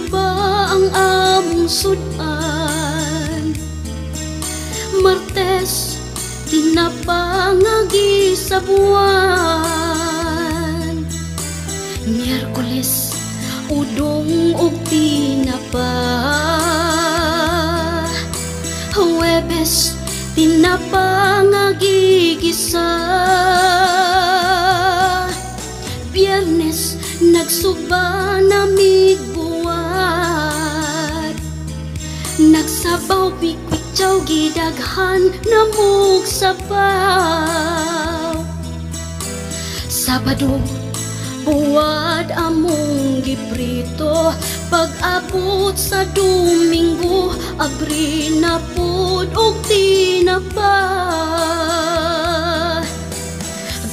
ba ang among sudan? Martes, tinapangagi sa buwan. Miyerkules, udong ug tinapa. Huwebes, tinapangagi gisa. Biyernes, nagsuba na migbuwat. Nagsabaw bikwitsaw gidaghan namug sabaw. Sabado, buwad among giprito. Pag-abot sa Domingo, abri na pud og tinapa.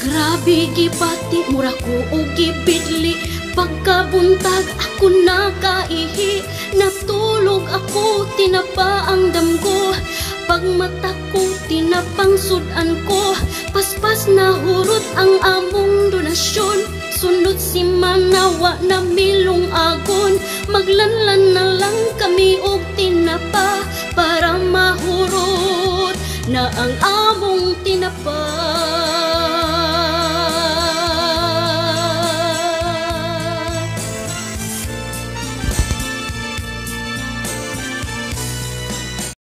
Grabe gipati mura ko og gibidli. Pagkabuntag ako nakaihi. Natulog ako, tinapa ang damgo. Pagmata ko, tinapang sudan ko. Paspas na hurot ang among donasyon. Sunod si manawa na milong agon. Maglanlan na lang kami og tinapa para mahurot